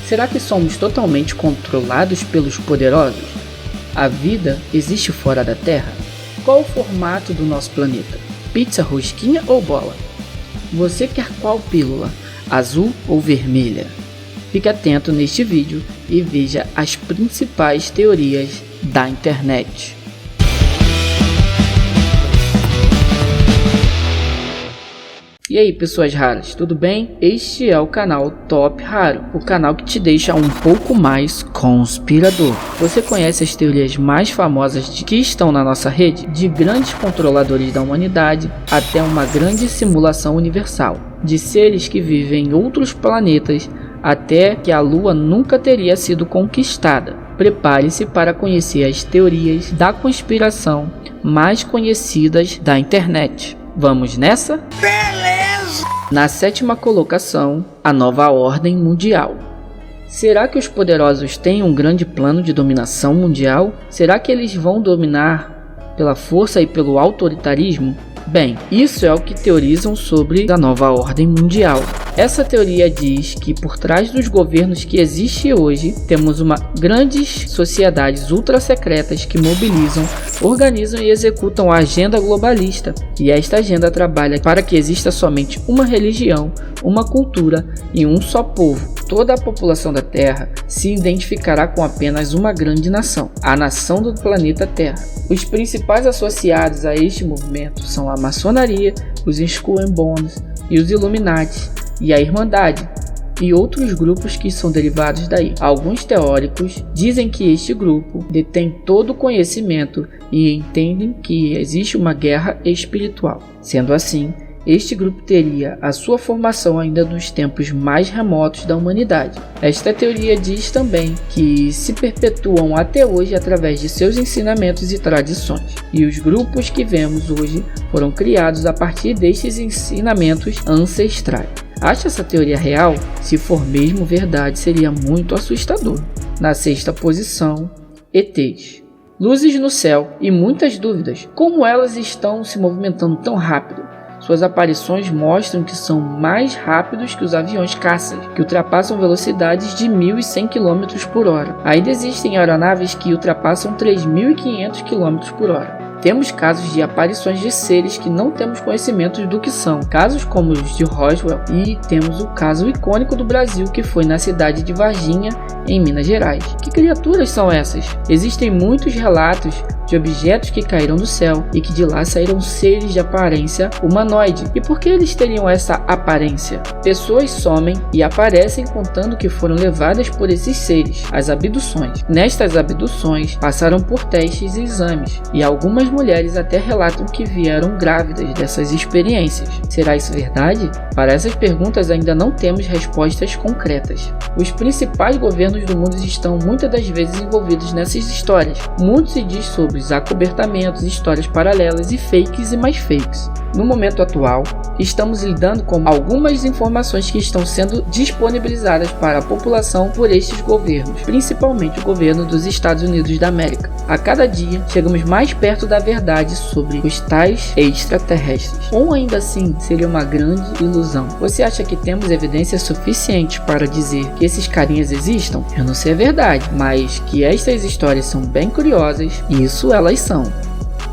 Será que somos totalmente controlados pelos poderosos? A vida existe fora da Terra? Qual o formato do nosso planeta? Pizza, rosquinha ou bola? Você quer qual pílula? Azul ou vermelha? Fique atento neste vídeo e veja as principais teorias da internet. E aí pessoas raras, tudo bem? Este é o canal Top Raro, o canal que te deixa um pouco mais conspirador. Você conhece as teorias mais famosas que estão na nossa rede? De grandes controladores da humanidade até uma grande simulação universal, de seres que vivem em outros planetas até que a Lua nunca teria sido conquistada. Prepare-se para conhecer as teorias da conspiração mais conhecidas da internet. Vamos nessa? Beleza! Na 7ª colocação, a nova ordem mundial. Será que os poderosos têm um grande plano de dominação mundial? Será que eles vão dominar pela força e pelo autoritarismo? Bem, isso é o que teorizam sobre a nova ordem mundial. Essa teoria diz que por trás dos governos que existem hoje, temos grandes sociedades ultra secretas que mobilizam, organizam e executam a agenda globalista. E esta agenda trabalha para que exista somente uma religião, uma cultura e um só povo. Toda a população da Terra se identificará com apenas uma grande nação, a nação do planeta Terra. Os principais associados a este movimento são a maçonaria, os Skull and Bones e os Illuminati, e a Irmandade, e outros grupos que são derivados daí. Alguns teóricos dizem que este grupo detém todo o conhecimento e entendem que existe uma guerra espiritual. Sendo assim, este grupo teria a sua formação ainda nos tempos mais remotos da humanidade. Esta teoria diz também que se perpetuam até hoje através de seus ensinamentos e tradições. E os grupos que vemos hoje foram criados a partir destes ensinamentos ancestrais. Acha essa teoria real? Se for mesmo verdade, seria muito assustador. Na 6ª posição, ETs. Luzes no céu e muitas dúvidas. Como elas estão se movimentando tão rápido? Suas aparições mostram que são mais rápidos que os aviões caças, que ultrapassam velocidades de 1.100 km por hora. Ainda existem aeronaves que ultrapassam 3.500 km por hora. Temos casos de aparições de seres que não temos conhecimento do que são, casos como os de Roswell, e temos o caso icônico do Brasil, que foi na cidade de Varginha, em Minas Gerais. Que criaturas são essas? Existem muitos relatos de objetos que caíram do céu e que de lá saíram seres de aparência humanoide. E por que eles teriam essa aparência? Pessoas somem e aparecem contando que foram levadas por esses seres, as abduções. Nestas abduções passaram por testes e exames, e algumas mulheres até relatam que vieram grávidas dessas experiências. Será isso verdade? Para essas perguntas ainda não temos respostas concretas. Os principais governos do mundo estão muitas das vezes envolvidos nessas histórias. Muito se diz sobre os acobertamentos, histórias paralelas e fakes e mais fakes. No momento atual, estamos lidando com algumas informações que estão sendo disponibilizadas para a população por estes governos, principalmente o governo dos Estados Unidos da América. A cada dia, chegamos mais perto da verdade sobre os tais extraterrestres. Ou ainda assim, seria uma grande ilusão. Você acha que temos evidência suficiente para dizer que esses carinhas existam? Eu não sei a verdade, mas que estas histórias são bem curiosas, isso elas são.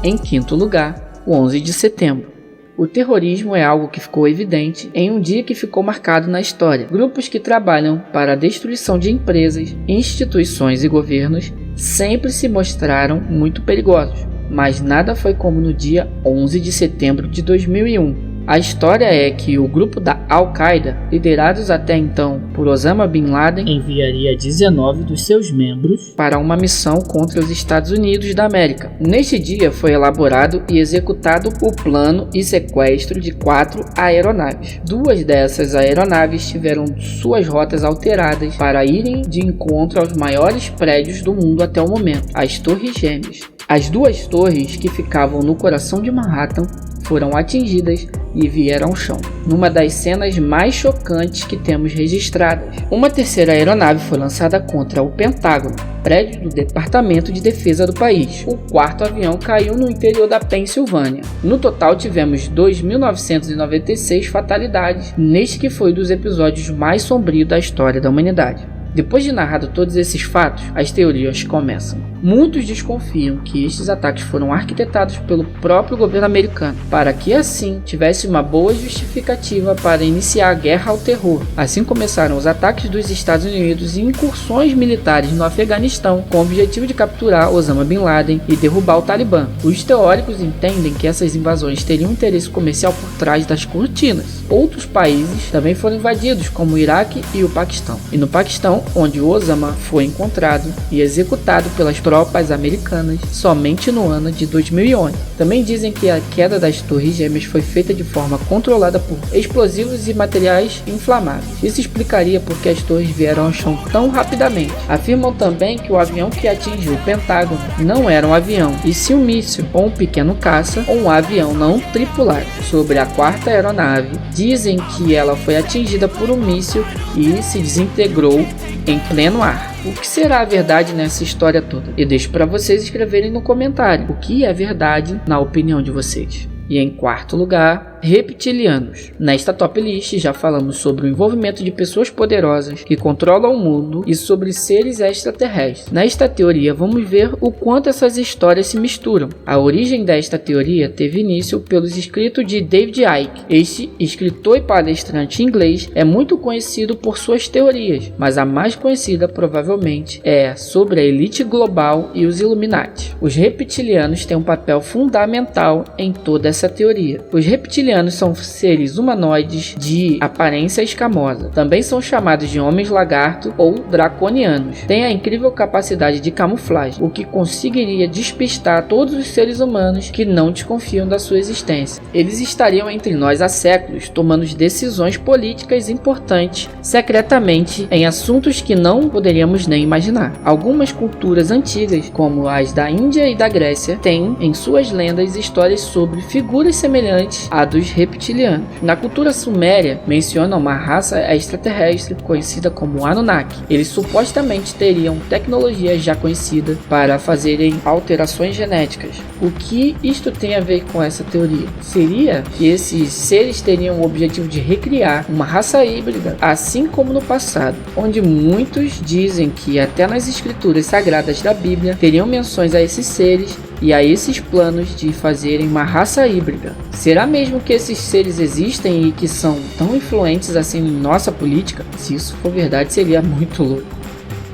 Em 5º lugar, o 11 de setembro. O terrorismo é algo que ficou evidente em um dia que ficou marcado na história. Grupos que trabalham para a destruição de empresas, instituições e governos sempre se mostraram muito perigosos, mas nada foi como no dia 11 de setembro de 2001. A história é que o grupo da Al-Qaeda, liderados até então por Osama Bin Laden, enviaria 19 dos seus membros para uma missão contra os Estados Unidos da América. Neste dia foi elaborado e executado o plano e sequestro de 4 aeronaves. 2 dessas aeronaves tiveram suas rotas alteradas para irem de encontro aos maiores prédios do mundo até o momento, as Torres Gêmeas. As 2 torres que ficavam no coração de Manhattan foram atingidas e vieram ao chão, numa das cenas mais chocantes que temos registradas. Uma terceira aeronave foi lançada contra o Pentágono, prédio do Departamento de Defesa do país. O 4º avião caiu no interior da Pensilvânia. No total tivemos 2.996 fatalidades, neste que foi um dos episódios mais sombrios da história da humanidade. Depois de narrado todos esses fatos, as teorias começam. Muitos desconfiam que estes ataques foram arquitetados pelo próprio governo americano, para que assim tivesse uma boa justificativa para iniciar a guerra ao terror. Assim começaram os ataques dos Estados Unidos e incursões militares no Afeganistão com o objetivo de capturar Osama Bin Laden e derrubar o Talibã. Os teóricos entendem que essas invasões teriam interesse comercial por trás das cortinas. Outros países também foram invadidos, como o Iraque e o Paquistão. E no Paquistão, onde Osama foi encontrado e executado pelas tropas americanas somente no ano de 2011. Também dizem que a queda das Torres Gêmeas foi feita de forma controlada por explosivos e materiais inflamáveis. Isso explicaria por que as torres vieram ao chão tão rapidamente. Afirmam também que o avião que atingiu o Pentágono não era um avião, e sim um míssil, ou um pequeno caça, ou um avião não tripulado. Sobre a quarta aeronave, dizem que ela foi atingida por um míssil e se desintegrou em pleno ar. O que será a verdade nessa história toda? Eu deixo para vocês escreverem no comentário o que é verdade na opinião de vocês. E em quarto lugar, reptilianos. Nesta top list já falamos sobre o envolvimento de pessoas poderosas que controlam o mundo e sobre seres extraterrestres. Nesta teoria vamos ver o quanto essas histórias se misturam. A origem desta teoria teve início pelos escritos de David Icke. Este escritor e palestrante inglês é muito conhecido por suas teorias, mas a mais conhecida provavelmente é sobre a elite global e os Illuminati. Os reptilianos têm um papel fundamental em toda essa teoria. Os reptilianos são seres humanoides de aparência escamosa. Também são chamados de homens lagarto ou draconianos. Têm a incrível capacidade de camuflagem, o que conseguiria despistar todos os seres humanos que não desconfiam da sua existência. Eles estariam entre nós há séculos, tomando decisões políticas importantes secretamente em assuntos que não poderíamos nem imaginar. Algumas culturas antigas, como as da Índia e da Grécia, têm em suas lendas histórias sobre figuras semelhantes à dos reptilianos. Na cultura suméria, menciona uma raça extraterrestre conhecida como Anunnaki. Eles supostamente teriam tecnologia já conhecida para fazerem alterações genéticas. O que isto tem a ver com essa teoria? Seria que esses seres teriam o objetivo de recriar uma raça híbrida, assim como no passado, onde muitos dizem que até nas escrituras sagradas da Bíblia teriam menções a esses seres e a esses planos de fazerem uma raça híbrida. Será mesmo que esses seres existem e que são tão influentes assim em nossa política? Se isso for verdade, seria muito louco.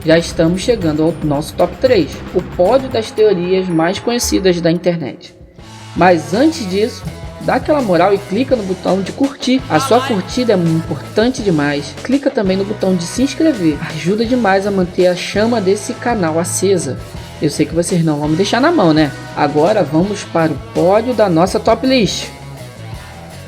Já estamos chegando ao nosso top 3, o pódio das teorias mais conhecidas da internet. Mas antes disso, dá aquela moral e clica no botão de curtir. A sua curtida é importante demais. Clica também no botão de se inscrever. Ajuda demais a manter a chama desse canal acesa. Eu sei que vocês não vão me deixar na mão, né? Agora vamos para o pódio da nossa top list.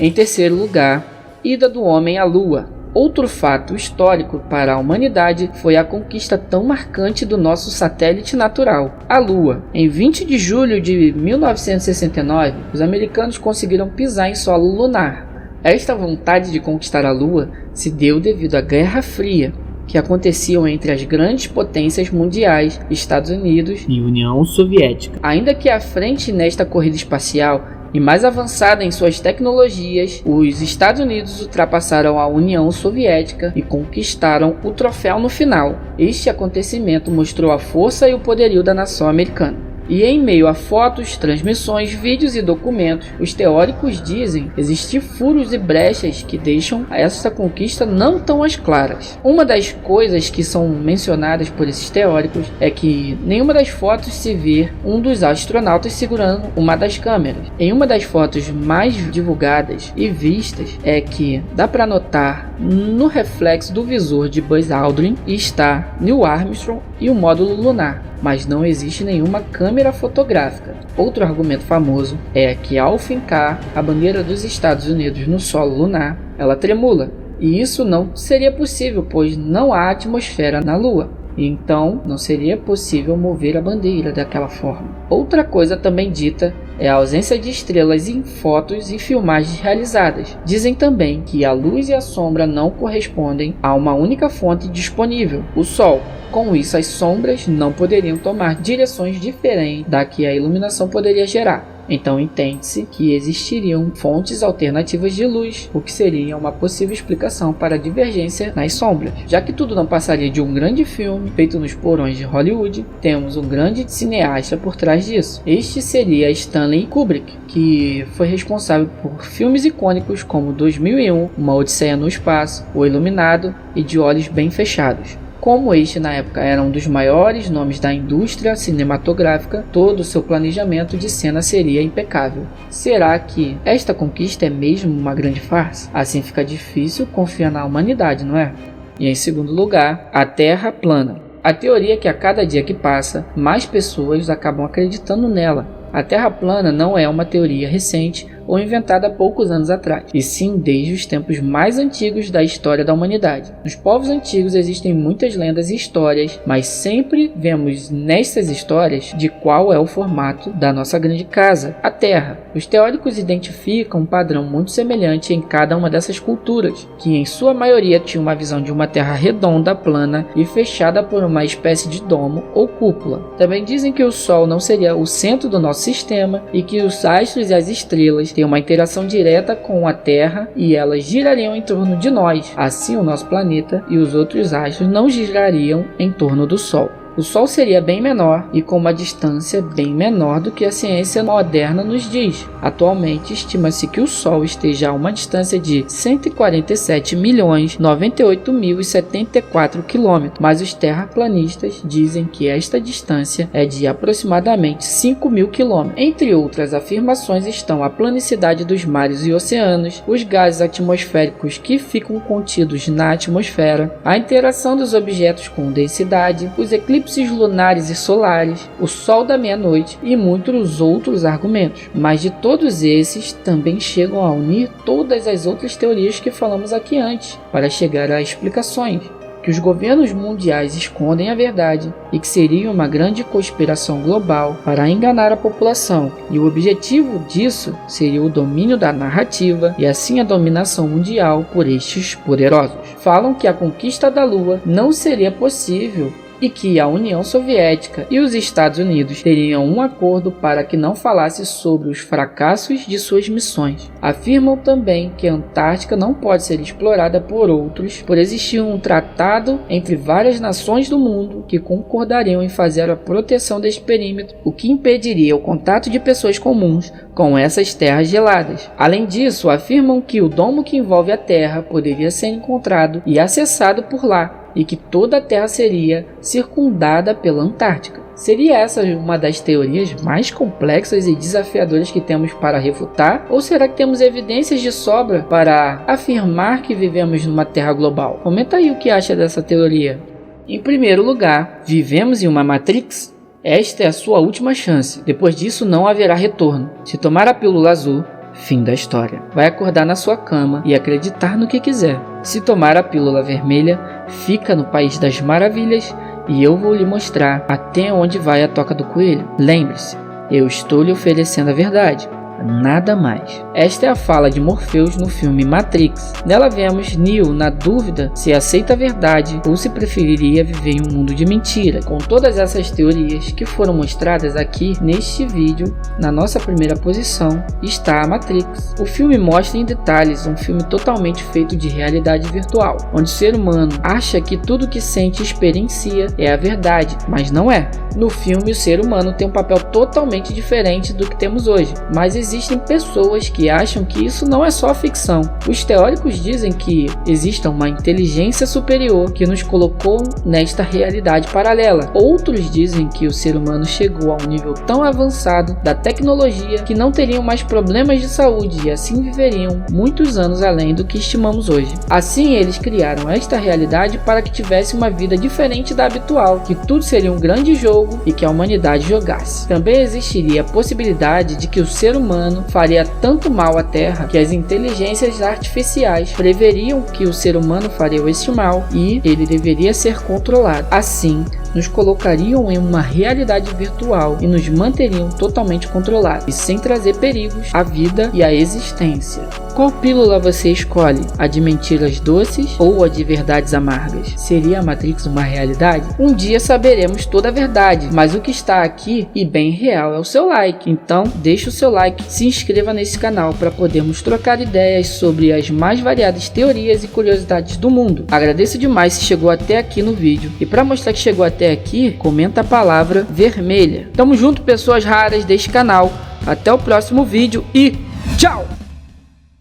Em terceiro lugar, ida do homem à Lua. Outro fato histórico para a humanidade foi a conquista tão marcante do nosso satélite natural, a Lua. Em 20 de julho de 1969, os americanos conseguiram pisar em solo lunar. Esta vontade de conquistar a Lua se deu devido à Guerra Fria, que aconteciam entre as grandes potências mundiais, Estados Unidos e União Soviética. Ainda que à frente nesta corrida espacial e mais avançada em suas tecnologias, os Estados Unidos ultrapassaram a União Soviética e conquistaram o troféu no final. Este acontecimento mostrou a força e o poderio da nação americana. E em meio a fotos, transmissões, vídeos e documentos, os teóricos dizem existir furos e brechas que deixam essa conquista não tão às claras. Uma das coisas que são mencionadas por esses teóricos é que nenhuma das fotos se vê um dos astronautas segurando uma das câmeras. Em uma das fotos mais divulgadas e vistas é que dá para notar no reflexo do visor de Buzz Aldrin está Neil Armstrong e o módulo lunar, mas não existe nenhuma câmera fotográfica. Outro argumento famoso é que ao fincar a bandeira dos Estados Unidos no solo lunar, ela tremula, e isso não seria possível, pois não há atmosfera na Lua. Então não seria possível mover a bandeira daquela forma. Outra coisa também dita é a ausência de estrelas em fotos e filmagens realizadas. Dizem também que a luz e a sombra não correspondem a uma única fonte disponível, o Sol. Com isso, as sombras não poderiam tomar direções diferentes da que a iluminação poderia gerar. Então entende-se que existiriam fontes alternativas de luz, o que seria uma possível explicação para a divergência nas sombras. Já que tudo não passaria de um grande filme feito nos porões de Hollywood, temos um grande cineasta por trás disso. Este seria Stanley Kubrick, que foi responsável por filmes icônicos como 2001, Uma Odisseia no Espaço, O Iluminado e De Olhos Bem Fechados. Como este na época era um dos maiores nomes da indústria cinematográfica, todo o seu planejamento de cena seria impecável. Será que esta conquista é mesmo uma grande farsa? Assim fica difícil confiar na humanidade, não é? E em segundo lugar, a Terra plana. A teoria é que a cada dia que passa, mais pessoas acabam acreditando nela. A Terra plana não é uma teoria recente ou inventada há poucos anos atrás, e sim desde os tempos mais antigos da história da humanidade. Nos povos antigos existem muitas lendas e histórias, mas sempre vemos nessas histórias de qual é o formato da nossa grande casa, a Terra. Os teóricos identificam um padrão muito semelhante em cada uma dessas culturas, que em sua maioria tinha uma visão de uma Terra redonda, plana e fechada por uma espécie de domo ou cúpula. Também dizem que o Sol não seria o centro do nosso sistema e que os astros e as estrelas têm uma interação direta com a Terra e elas girariam em torno de nós. Assim, o nosso planeta e os outros astros não girariam em torno do Sol. O Sol seria bem menor e com uma distância bem menor do que a ciência moderna nos diz. Atualmente, estima-se que o Sol esteja a uma distância de 147.098.074 km, mas os terraplanistas dizem que esta distância é de aproximadamente 5.000 km. Entre outras afirmações estão a planicidade dos mares e oceanos, os gases atmosféricos que ficam contidos na atmosfera, a interação dos objetos com densidade, os eclipses lunares e solares, o sol da meia-noite e muitos outros argumentos. Mas de todos esses também chegam a unir todas as outras teorias que falamos aqui antes, para chegar a explicações que os governos mundiais escondem a verdade e que seria uma grande conspiração global para enganar a população, e o objetivo disso seria o domínio da narrativa e assim a dominação mundial por estes poderosos. Falam que a conquista da Lua não seria possível e que a União Soviética e os Estados Unidos teriam um acordo para que não falasse sobre os fracassos de suas missões. Afirmam também que a Antártica não pode ser explorada por outros, por existir um tratado entre várias nações do mundo que concordariam em fazer a proteção deste perímetro, o que impediria o contato de pessoas comuns com essas terras geladas. Além disso, afirmam que o domo que envolve a Terra poderia ser encontrado e acessado por lá, e que toda a Terra seria circundada pela Antártica. Seria essa uma das teorias mais complexas e desafiadoras que temos para refutar? Ou será que temos evidências de sobra para afirmar que vivemos numa Terra global? Comenta aí o que acha dessa teoria. Em primeiro lugar, vivemos em uma Matrix? Esta é a sua última chance. Depois disso não haverá retorno. Se tomar a pílula azul, fim da história. Vai acordar na sua cama e acreditar no que quiser. Se tomar a pílula vermelha, fica no País das Maravilhas e eu vou lhe mostrar até onde vai a toca do coelho. Lembre-se, eu estou lhe oferecendo a verdade, nada mais. Esta é a fala de Morpheus no filme Matrix. Nela vemos Neo na dúvida se aceita a verdade ou se preferiria viver em um mundo de mentira. Com todas essas teorias que foram mostradas aqui neste vídeo, na nossa primeira posição está a Matrix. O filme mostra em detalhes um filme totalmente feito de realidade virtual, onde o ser humano acha que tudo que sente e experiencia é a verdade, mas não é. No filme, o ser humano tem um papel totalmente diferente do que temos hoje, mas existem pessoas que acham que isso não é só ficção. Os teóricos dizem que existe uma inteligência superior que nos colocou nesta realidade paralela. Outros dizem que o ser humano chegou a um nível tão avançado da tecnologia que não teriam mais problemas de saúde e assim viveriam muitos anos além do que estimamos hoje. Assim, eles criaram esta realidade para que tivesse uma vida diferente da habitual, que tudo seria um grande jogo e que a humanidade jogasse. Também existiria a possibilidade de que o ser humano faria tanto mal à Terra que as inteligências artificiais preveriam que o ser humano faria este mal e ele deveria ser controlado. Assim, nos colocariam em uma realidade virtual e nos manteriam totalmente controlados e sem trazer perigos à vida e à existência. Qual pílula você escolhe? A de mentiras doces ou a de verdades amargas? Seria a Matrix uma realidade? Um dia saberemos toda a verdade, mas o que está aqui e bem real é o seu like. Então deixe o seu like, se inscreva nesse canal para podermos trocar ideias sobre as mais variadas teorias e curiosidades do mundo. Agradeço demais se chegou até aqui no vídeo e para mostrar que chegou até aqui, comenta a palavra vermelha. Tamo junto, pessoas raras deste canal. Até o próximo vídeo e tchau!